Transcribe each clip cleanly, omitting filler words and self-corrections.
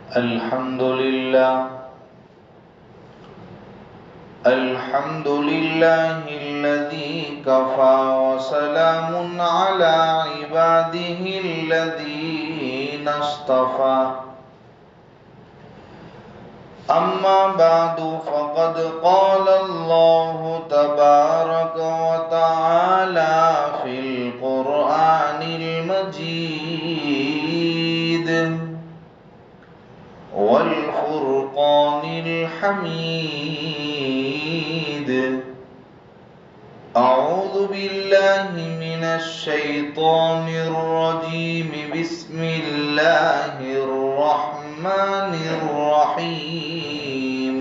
الحمد لله الذي كفى وسلام على عباده الذين اصطفى أما بعد فقد قال الله تبارك وتعالى في القرآن المجيد والفرقان الحميد. أعوذ بالله من الشيطان الرجيم. بسم الله الرحمن الرحيم.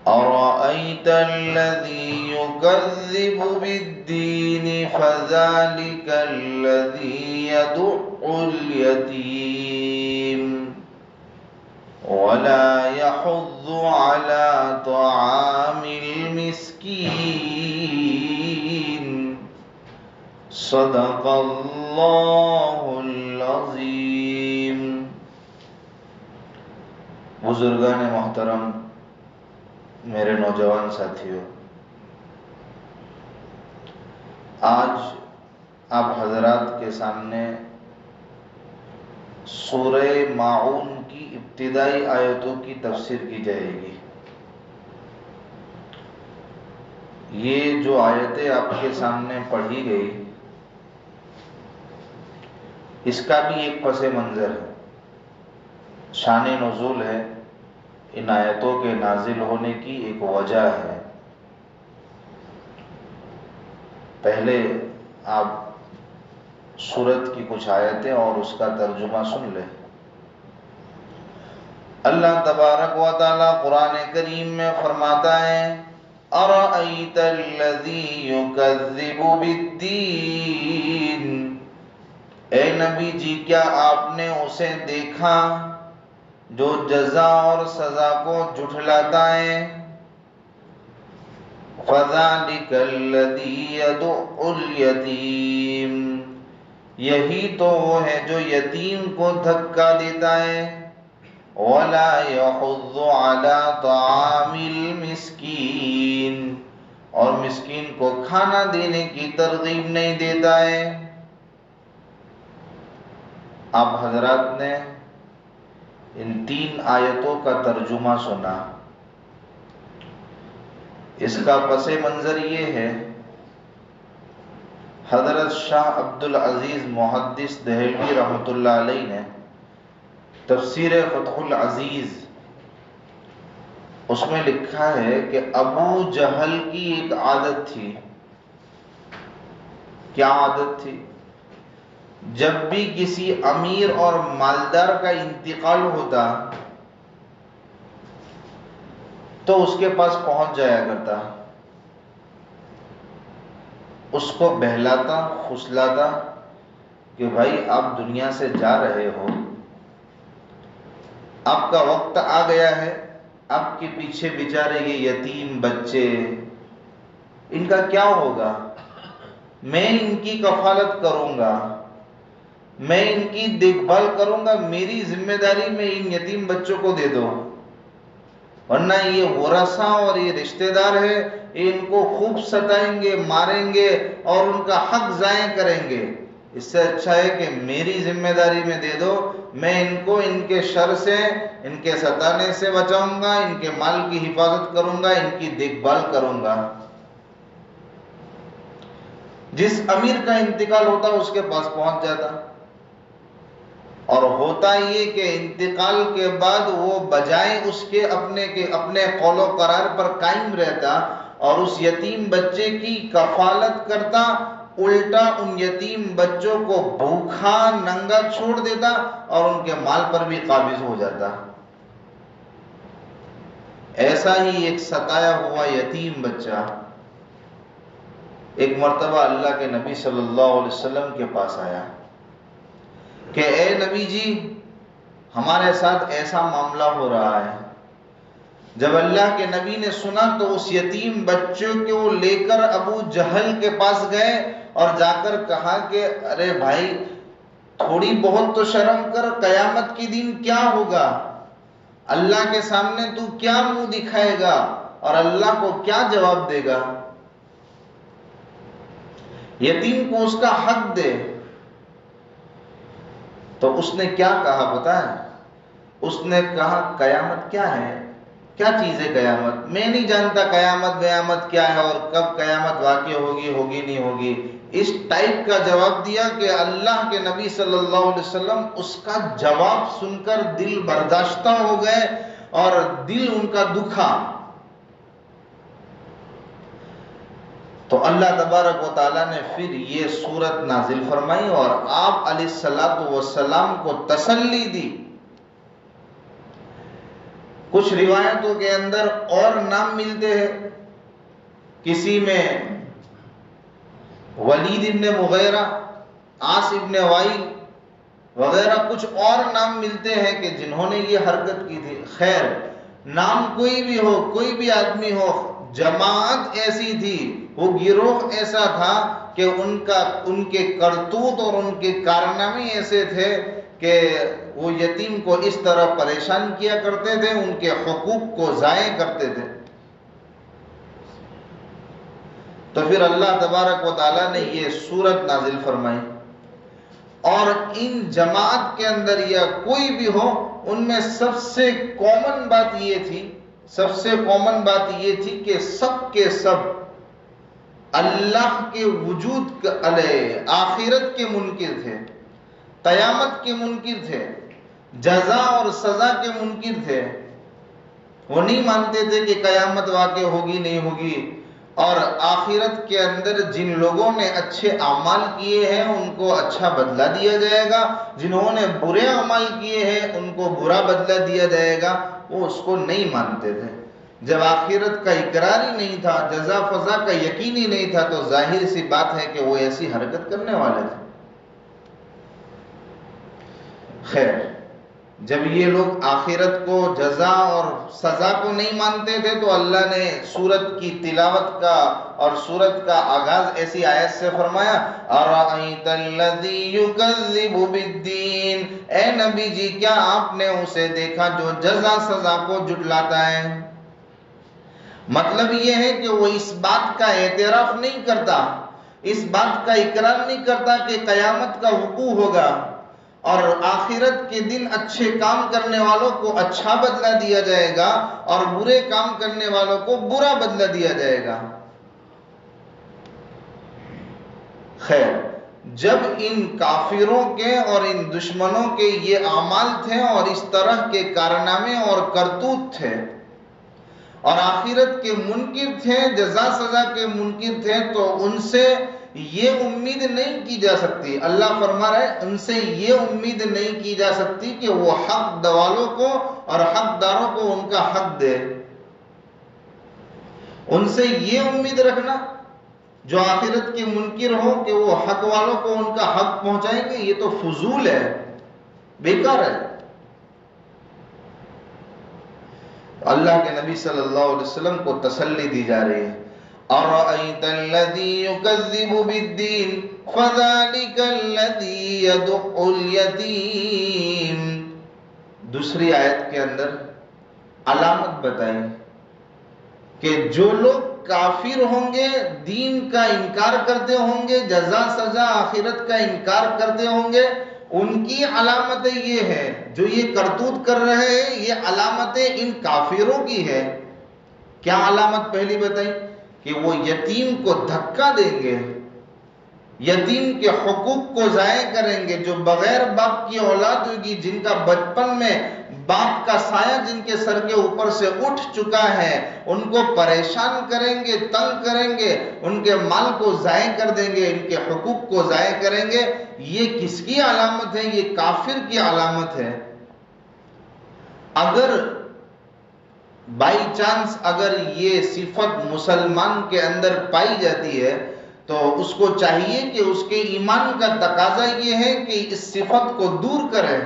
أرأيت الذي يكذب بالدين فذلك الذي يدع اليتيم ولا يحض على طعام المسكين. صدق اللہ العظیم. بزرگان محترم، میرے نوجوان ساتھیوں، آج آپ حضرات کے سامنے سورہ ماعون کی ابتدائی آیتوں کی تفسیر کی جائے گی. یہ جو آیتیں آپ کے سامنے پڑھی گئی، اس کا بھی ایک پس منظر ہے، شان نزول ہے، ان آیتوں کے نازل ہونے کی ایک وجہ ہے. پہلے آپ سورت کی کچھ آیتیں اور اس کا ترجمہ سن لیں. اللہ تبارک و تعالی قرآن کریم میں فرماتا ہے: اَرَأَيْتَ الَّذِي يُكَذِّبُ بِالدِّينِ. اے نبی جی، کیا آپ نے اسے دیکھا جو جزا اور سزا کو جھٹلاتا ہے؟ فَذَلِكَ الَّذِي يَدُعُّ الْيَتِيمَ. یہی تو وہ ہے جو یتیم کو دھکا دیتا ہے. وَلَا يَحُضُّ عَلَى طَعَامِ الْمِسْكِينِ. اور مسکین کو کھانا دینے کی ترغیب نہیں دیتا ہے. آپ حضرات نے ان 3 آیتوں کا ترجمہ سنا. اس کا پس منظر یہ ہے: حضرت شاہ عبدالعزیز محدث دہلوی رحمۃ اللہ علیہ نے تفسیر فتح العزیز، اس میں لکھا ہے کہ ابو جہل کی ایک عادت تھی. کیا عادت تھی؟ جب بھی کسی امیر اور مالدار کا انتقال ہوتا تو اس کے پاس پہنچ جایا کرتا، اس کو بہلاتا، پھسلاتا کہ بھائی آپ دنیا سے جا رہے ہو، آپ کا وقت آ گیا ہے، آپ کے پیچھے بیچارے یہ یتیم بچے، ان کا کیا ہوگا؟ میں ان کی کفالت کروں گا، میں ان کی دیکھ بھال کروں گا، میری ذمہ داری میں ان یتیم بچوں کو دے دو، ورنہ یہ ورثہ اور یہ رشتہ دار ہے، ان کو خوب ستائیں گے، ماریں گے اور ان کا حق ضائع کریں گے. اس سے اچھا ہے کہ میری ذمہ داری میں دے دو، میں ان کو ان کے شر سے، ان کے ستانے سے بچاؤں گا، ان کے مال کی حفاظت کروں گا، ان کی دیکھ بھال کروں گا. جس امیر کا انتقال ہوتا اس کے پاس پہنچ جاتا، اور ہوتا یہ کہ انتقال کے بعد وہ بجائے اس کے اپنے قول و قرار پر قائم رہتا اور اس یتیم بچے کی کفالت کرتا، الٹا ان یتیم بچوں کو بھوکا ننگا چھوڑ دیتا اور ان کے مال پر بھی قابض ہو جاتا. ایسا ہی ایک ستایا ہوا یتیم بچہ ایک مرتبہ اللہ کے نبی صلی اللہ علیہ وسلم کے پاس آیا کہ اے نبی جی، ہمارے ساتھ ایسا معاملہ ہو رہا ہے. جب اللہ کے نبی نے سنا تو اس یتیم بچوں کو لے کر ابو جہل کے پاس گئے اور جا کر کہا کہ ارے بھائی، تھوڑی بہت تو شرم کر، قیامت کے دن کیا ہوگا، اللہ کے سامنے تو کیا منہ دکھائے گا اور اللہ کو کیا جواب دے گا؟ یتیم کو اس کا حق دے۔ تو اس نے کیا کہا پتہ ہے؟ اس نے کہا قیامت کیا ہے؟ کیا چیز ہے قیامت؟ میں نہیں جانتا قیامت کیا ہے اور کب قیامت واقع ہوگی نہیں ہوگی۔ اس ٹائپ کا جواب دیا کہ اللہ کے نبی صلی اللہ علیہ وسلم اس کا جواب سن کر دل برداشتہ ہو گئے اور دل ان کا دکھا۔ تو اللہ تبارک و تعالیٰ نے پھر یہ سورت نازل فرمائی اور آپ علیہ السلام کو تسلی دی۔ کچھ روایتوں کے اندر اور نام ملتے ہیں، کسی میں ولید ابن مغیرہ، عاص ابن وائل وغیرہ کچھ اور نام ملتے ہیں کہ جنہوں نے یہ حرکت کی تھی۔ خیر، نام کوئی بھی ہو، کوئی بھی آدمی ہو، جماعت ایسی تھی، وہ گروہ ایسا تھا کہ ان کے کرتوت اور ان کے کارنامے ایسے تھے کہ وہ یتیم کو اس طرح پریشان کیا کرتے تھے، ان کے حقوق کو ضائع کرتے تھے۔ تو پھر اللہ تبارک و تعالیٰ نے یہ سورت نازل فرمائی، اور ان جماعت کے اندر یا کوئی بھی ہو، ان میں سب سے کامن بات یہ تھی کہ سب کے سب اللہ کے وجود علیہ، آخرت کے منکر تھے، قیامت کے منکر تھے، جزا اور سزا کے منکر تھے۔ وہ نہیں مانتے تھے کہ قیامت واقع ہوگی نہیں ہوگی، اور آخرت کے اندر جن لوگوں نے اچھے اعمال کیے ہیں ان کو اچھا بدلہ دیا جائے گا، جنہوں نے برے اعمال کیے ہیں ان کو برا بدلہ دیا جائے گا، وہ اس کو نہیں مانتے تھے۔ جب آخرت کا اقرار ہی نہیں تھا، جزا فضا کا یقین ہی نہیں تھا، تو ظاہر سی بات ہے کہ وہ ایسی حرکت کرنے والے تھے۔ خیر، جب یہ لوگ آخرت کو، جزا اور سزا کو نہیں مانتے تھے، تو اللہ نے سورت کی تلاوت کا اور سورت کا آغاز ایسی آیت سے فرمایا، اَرَأَيْتَ الَّذِي يُكَذِّبُ بِالدِّينِ، اے نبی جی کیا آپ نے اسے دیکھا جو جزا سزا کو جھٹلاتا ہے؟ مطلب یہ ہے کہ وہ اس بات کا اعتراف نہیں کرتا، اس بات کا اقرار نہیں کرتا کہ قیامت کا وقوع ہوگا اور آخرت کے دن اچھے کام کرنے والوں کو اچھا بدلہ دیا جائے گا اور برے کام کرنے والوں کو برا بدلہ دیا جائے گا۔ خیر، جب ان کافروں کے اور ان دشمنوں کے یہ اعمال تھے اور اس طرح کے کارنامے اور کرتوت تھے اور آخرت کے منکر تھے، جزا سزا کے منکر تھے، تو ان سے یہ امید نہیں کی جا سکتی، اللہ فرما رہا ہے ان سے یہ امید نہیں کی جا سکتی کہ وہ حق دوالوں کو اور حق داروں کو ان کا حق دے۔ ان سے یہ امید رکھنا جو آخرت کے منکر ہو کہ وہ حق والوں کو ان کا حق پہنچائیں گے، یہ تو فضول ہے، بیکار ہے۔ اللہ کے نبی صلی اللہ علیہ وسلم کو تسلی دی جا رہی ہے، أَرَأَيْتَ الَّذِي يُكَذِّبُ بِالدِّينِ فَذَلِكَ الَّذِي يَدُعُّ الْيَتِيمَ۔ دوسری آیت کے اندر علامت بتائی کہ جو لوگ کافر ہوں گے، دین کا انکار کرتے ہوں گے، جزا سزا آخرت کا انکار کرتے ہوں گے، ان کی علامتیں یہ ہے، جو یہ کرتوت کر رہے ہیں یہ علامتیں ان کافروں کی ہے۔ کیا علامت پہلی بتائی؟ کہ وہ یتیم کو دھکا دیں گے، یتیم کے حقوق کو ضائع کریں گے، جو بغیر باپ کی اولاد ہوگی، جن کا بچپن میں باپ کا سایہ جن کے سر کے اوپر سے اٹھ چکا ہے، ان کو پریشان کریں گے، تنگ کریں گے، ان کے مال کو ضائع کر دیں گے، ان کے حقوق کو ضائع کریں گے۔ یہ کس کی علامت ہے؟ یہ کافر کی علامت ہے۔ اگر بائی چانس اگر یہ صفت مسلمان کے اندر پائی جاتی ہے تو اس کو چاہیے کہ اس کے ایمان کا تقاضا یہ ہے کہ اس صفت کو دور کرے۔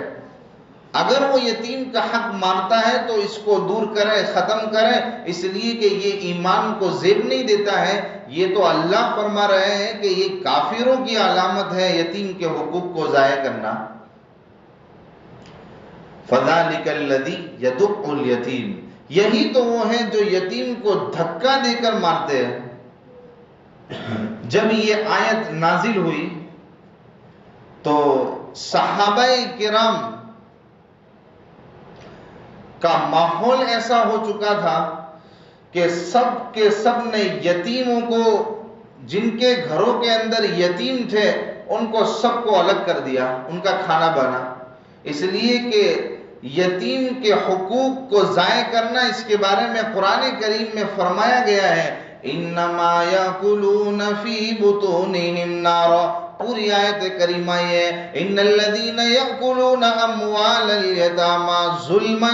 اگر وہ یتیم کا حق مانتا ہے تو اس کو دور کرے، ختم کرے، اس لیے کہ یہ ایمان کو زیب نہیں دیتا ہے۔ یہ تو اللہ فرما رہے ہیں کہ یہ کافروں کی علامت ہے یتیم کے حقوق کو ضائع کرنا۔ فَذَلِكَ الَّذِي يَدُعُّ الْيَتِيمَ، یہی تو وہ ہیں جو یتیم کو دھکا دے کر مارتے ہیں۔ جب یہ آیت نازل ہوئی تو صحابہ کرام کا ماحول ایسا ہو چکا تھا کہ سب کے سب نے یتیموں کو، جن کے گھروں کے اندر یتیم تھے، ان کو سب کو الگ کر دیا، ان کا کھانا بنا، اس لیے کہ یتیم کے حقوق کو ضائع کرنا، اس کے بارے میں قرآن کریم میں فرمایا گیا ہے انما یاکلون فی بطونہم نارا۔ پوری آیت کریمہ یہ ہے ان الذین یاکلون اموال الیتامی ظلما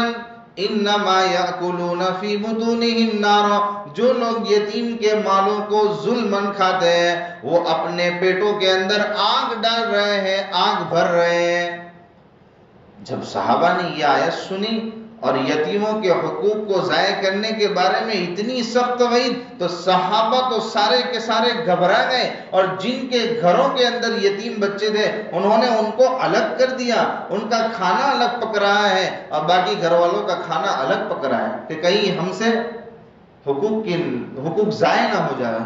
انما یاکلون فی بطونہم نارا، جو لوگ یتیم کے مالوں کو ظلماً کھاتے ہیں وہ اپنے پیٹوں کے اندر آگ ڈال رہے ہیں، آگ بھر رہے ہیں۔ جب صحابہ نے یہ آیت سنی اور یتیموں کے حقوق کو ضائع کرنے کے بارے میں اتنی سخت وعید، تو صحابہ تو سارے کے سارے گھبرا گئے، اور جن کے گھروں کے اندر یتیم بچے تھے انہوں نے ان کو الگ کر دیا، ان کا کھانا الگ پک رہا ہے اور باقی گھر والوں کا کھانا الگ پک رہا ہے کہ کہیں ہم سے حقوق ضائع نہ ہو جائے۔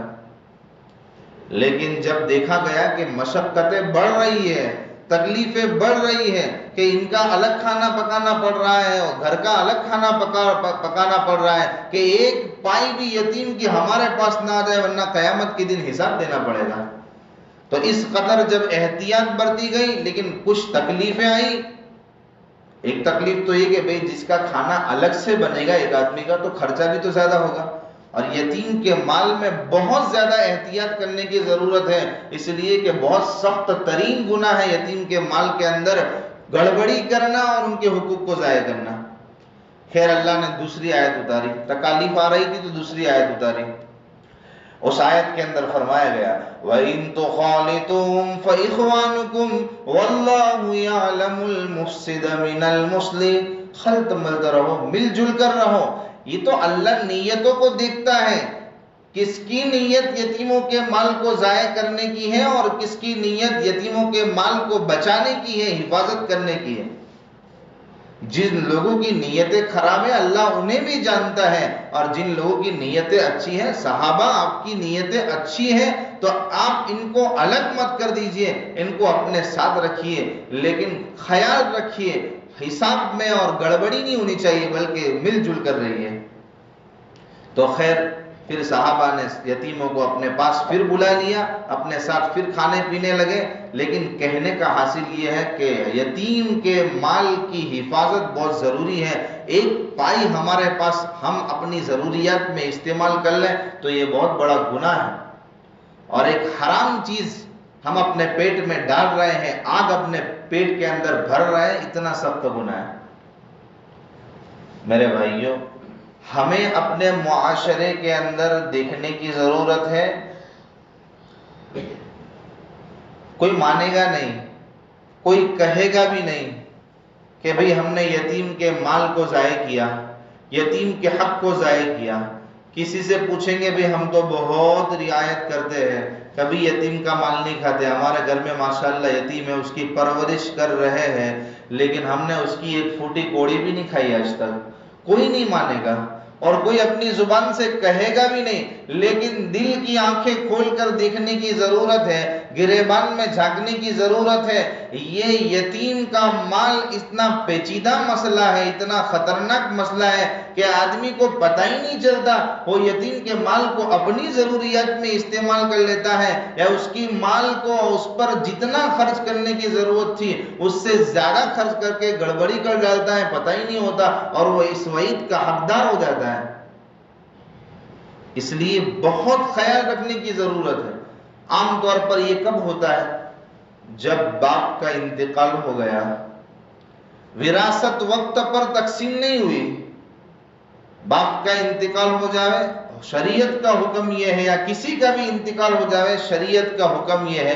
لیکن جب دیکھا گیا کہ مشقتیں بڑھ رہی ہے، تکلیفیں بڑھ رہی ہیں، کہ ان کا الگ کھانا پکانا پڑ رہا ہے اور گھر کا الگ کھانا پکانا پڑ رہا ہے، کہ ایک پائی بھی یتیم کی ہمارے پاس نہ آ جائے ورنہ قیامت کے دن حساب دینا پڑے گا، تو اس قدر جب احتیاط برتی گئی، لیکن کچھ تکلیفیں آئی۔ ایک تکلیف تو یہ کہ بھئی جس کا کھانا الگ سے بنے گا ایک آدمی کا، تو خرچہ بھی تو زیادہ ہوگا، اور یتیم کے مال میں بہت زیادہ احتیاط کرنے کی ضرورت ہے، اس لیے کہ بہت سخت ترین گناہ ہے یتیم کے مال کے اندر گڑبڑی کرنا اور ان کے حقوق کو ضائع کرنا۔ خیر اللہ نے دوسری آیت اتاری، تکالیف آ رہی تھی تو دوسری آیت اتاری۔ اس آیت کے اندر فرمایا گیا وَإِن تُخَالِطُوهُمْ فَإِخْوَانُكُمْ وَاللَّهُ يَعْلَمُ الْمُفْسِدَ مِنَ الْمُصْلِحِ، خلط ملت رہو، مل جل کر رہو۔ یہ تو اللہ نیتوں کو دیکھتا ہے، کس کی نیت یتیموں کے مال کو ضائع کرنے کی ہے اور کس کی نیت یتیموں کے مال کو بچانے کی ہے، حفاظت کرنے کی ہے۔ جن لوگوں کی نیتیں خراب ہیں اللہ انہیں بھی جانتا ہے، اور جن لوگوں کی نیتیں اچھی ہیں، صحابہ آپ کی نیتیں اچھی ہیں تو آپ ان کو الگ مت کر دیجئے، ان کو اپنے ساتھ رکھیے، لیکن خیال رکھیے حساب میں اور گڑبڑی نہیں ہونی چاہیے بلکہ مل جل کر رہیے۔ تو خیر پھر صحابہ نے یتیموں کو اپنے پاس پھر بلا لیا، اپنے ساتھ پھر کھانے پینے لگے، لیکن کہنے کا حاصل یہ ہے کہ یتیم کے مال کی حفاظت بہت ضروری ہے۔ ایک پائی ہمارے پاس ہم اپنی ضروریات میں استعمال کر لیں تو یہ بہت بڑا گناہ ہے، اور ایک حرام چیز ہم اپنے پیٹ میں ڈال رہے ہیں، آگ اپنے پیٹ کے اندر بھر رہے ہیں، اتنا سخت گناہ ہے۔ میرے بھائیوں، ہمیں اپنے معاشرے کے اندر دیکھنے کی ضرورت ہے، کوئی مانے گا نہیں، کوئی کہے گا بھی نہیں کہ بھئی ہم نے یتیم کے مال کو ضائع کیا، یتیم کے حق کو ضائع کیا۔ کسی سے پوچھیں گے بھئی ہم تو بہت رعایت کرتے ہیں، کبھی یتیم کا مال نہیں کھاتے، ہمارے گھر میں ماشاءاللہ یتیم ہے، اس کی پرورش کر رہے ہیں، لیکن ہم نے اس کی ایک پھوٹی کوڑی بھی نہیں کھائی آج تک۔ کوئی نہیں مانے گا اور کوئی اپنی زبان سے کہے گا بھی نہیں، لیکن دل کی آنکھیں کھول کر دیکھنے کی ضرورت ہے، گریبان میں جھانکنے کی ضرورت ہے۔ یہ یتیم کا مال اتنا پیچیدہ مسئلہ ہے، اتنا خطرناک مسئلہ ہے کہ آدمی کو پتہ ہی نہیں چلتا، وہ یتیم کے مال کو اپنی ضروریات میں استعمال کر لیتا ہے، یا اس کی مال کو اس پر جتنا خرچ کرنے کی ضرورت تھی اس سے زیادہ خرچ کر کے گڑبڑی کر ڈالتا ہے، پتہ ہی نہیں ہوتا، اور وہ اس وعید کا حقدار ہو جاتا ہے۔ اس لیے بہت خیال رکھنے کی ضرورت ہے۔ عام طور پر یہ کب ہوتا ہے؟ جب باپ کا انتقال ہو گیا، وراثت وقت پر تقسیم نہیں ہوئی، باپ کا انتقال ہو جائے، شریعت کا حکم یہ ہے، یا کسی کا بھی انتقال ہو جائے، شریعت کا حکم یہ ہے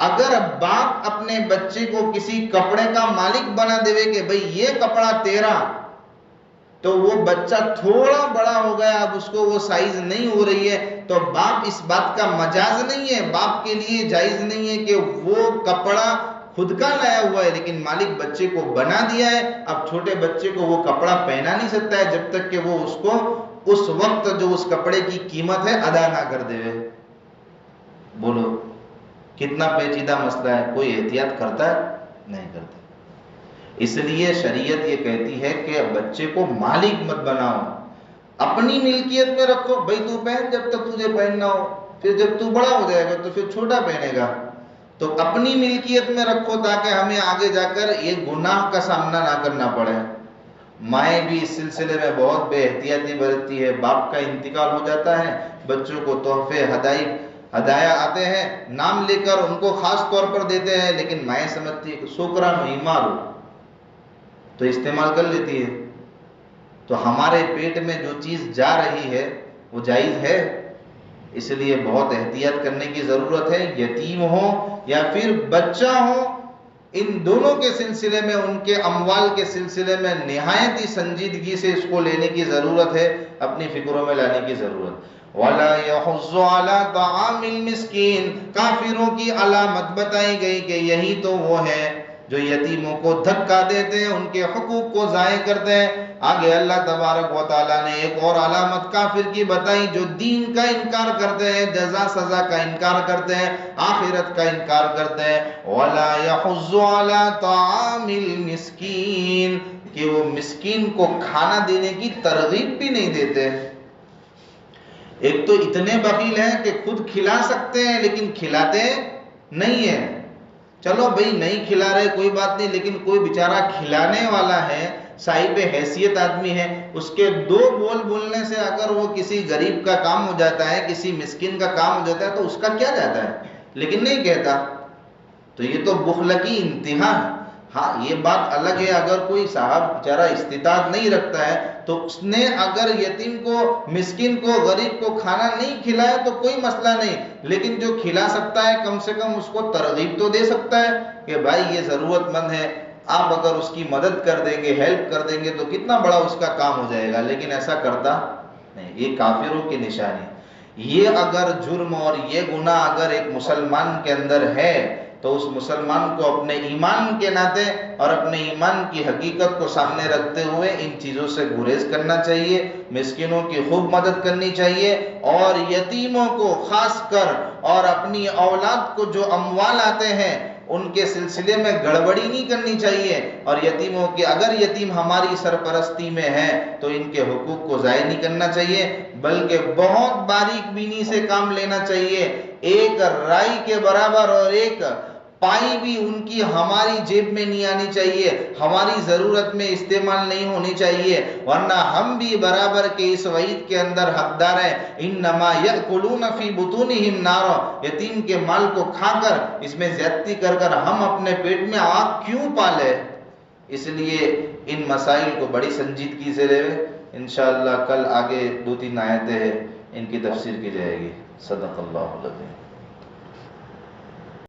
اگر باپ اپنے بچے کو کسی کپڑے کا مالک بنا دے کہ بھئی یہ کپڑا تیرا، تو وہ بچہ تھوڑا بڑا ہو گیا، اب اس کو وہ سائز نہیں ہو رہی ہے، تو باپ اس بات کا مجاز نہیں ہے، باپ کے لیے جائز نہیں ہے کہ وہ کپڑا خود کا لایا ہوا ہے لیکن مالک بچے کو بنا دیا ہے، اب چھوٹے بچے کو وہ کپڑا پہنا نہیں سکتا ہے جب تک کہ وہ اس کو اس وقت جو اس کپڑے کی قیمت ہے ادا نہ کر دے۔ بولو کتنا پیچیدہ مسئلہ ہے، کوئی احتیاط کرتا ہے؟ نہیں کرتا۔ اس لیے شریعت یہ کہتی ہے کہ بچے کو مالک مت بناؤ، اپنی ملکیت میں رکھو، بھئی تو پہن جب تک تجھے پہننا ہو، پھر جب تو بڑا ہو جائے گا تو پھر چھوٹا پہنے گا، تو اپنی ملکیت میں رکھو تاکہ ہمیں آگے جا کر یہ گناہ کا سامنا نہ کرنا پڑے۔ مائیں بھی اس سلسلے میں بہت بے احتیاطی برتتی ہے، باپ کا انتقال ہو جاتا ہے، بچوں کو تحفے ہدایہ آتے ہیں، نام لے کر ان کو خاص طور پر دیتے ہیں، لیکن مائیں سمجھتی ہے کہ سوکرا نہیں مارو تو استعمال کر لیتی ہے۔ تو ہمارے پیٹ میں جو چیز جا رہی ہے وہ جائز ہے، اس لیے بہت احتیاط کرنے کی ضرورت ہے۔ یتیم ہو یا پھر بچہ ہو، ان دونوں کے سلسلے میں، ان کے اموال کے سلسلے میں نہایت ہی سنجیدگی سے اس کو لینے کی ضرورت ہے، اپنی فکروں میں لانے کی ضرورت۔ وَلَا يَحُضُّ عَلَىٰ طَعَامِ الْمِسْكِينِ، کافروں کی علامت بتائی گئی کہ یہی تو وہ ہے جو یتیموں کو دھکا دیتے ہیں، ان کے حقوق کو ضائع کرتے ہیں۔ آگے اللہ تبارک و تعالیٰ نے ایک اور علامت کافر کی بتائی، جو دین کا انکار کرتے ہیں، جزا سزا کا انکار کرتے ہیں، آخرت کا انکار کرتے ہیں۔ وَلَا يَحُضُّ عَلَىٰ طَعَامِ الْمِسْكِينِ، کہ وہ مسکین کو کھانا دینے کی ترغیب بھی نہیں دیتے۔ ایک تو اتنے بخیل ہیں کہ خود کھلا سکتے ہیں لیکن کھلاتے نہیں ہیں۔ چلو بھئی نہیں کھلا رہے کوئی بات نہیں، لیکن کوئی بیچارہ کھلانے والا ہے، صاحب حیثیت آدمی ہے، اس کے دو بول بولنے سے اگر وہ کسی غریب کا کام ہو جاتا ہے، کسی مسکین کا کام ہو جاتا ہے تو اس کا کیا جاتا ہے، لیکن نہیں کہتا، تو یہ تو بخل کی انتہا ہے۔ ہاں یہ بات الگ ہے اگر کوئی صاحب بیچارہ استطاعت نہیں رکھتا ہے تو اس نے اگر یتیم کو، مسکین کو، غریب کو کھانا نہیں کھلایا تو کوئی مسئلہ نہیں، لیکن جو کھلا سکتا ہے کم سے کم اس کو ترغیب تو دے سکتا ہے کہ بھائی یہ ضرورت مند ہے، آپ اگر اس کی مدد کر دیں گے، ہیلپ کر دیں گے تو کتنا بڑا اس کا کام ہو جائے گا، لیکن ایسا کرتا نہیں۔ یہ کافروں کی نشانی۔ یہ اگر جرم اور یہ گناہ اگر ایک مسلمان کے اندر ہے تو اس مسلمان کو اپنے ایمان کے ناطے اور اپنے ایمان کی حقیقت کو سامنے رکھتے ہوئے ان چیزوں سے گریز کرنا چاہیے، مسکینوں کی خوب مدد کرنی چاہیے، اور یتیموں کو خاص کر اور اپنی اولاد کو جو اموال آتے ہیں ان کے سلسلے میں گڑبڑی نہیں کرنی چاہیے، اور یتیموں کے اگر یتیم ہماری سرپرستی میں ہیں تو ان کے حقوق کو ضائع نہیں کرنا چاہیے، بلکہ بہت باریک بینی سے کام لینا چاہیے۔ ایک رائی کے برابر اور ایک پائی بھی ان کی ہماری جیب میں نہیں آنی چاہیے، ہماری ضرورت میں استعمال نہیں ہونی چاہیے، ورنہ ہم بھی برابر کے اس وعید کے اندر حقدار ہیں۔ انما یأکلون فی بطونہم نارا، یتیم کے مال کو کھا کر، اس میں زیادتی کر کر ہم اپنے پیٹ میں آگ کیوں پالے؟ اس لیے ان مسائل کو بڑی سنجیدگی سے لے۔ انشاءاللہ کل آگے 2-3 آیتیں ہیں، ان کی تفسیر کی جائے گی۔ صدق اللہ العظیم۔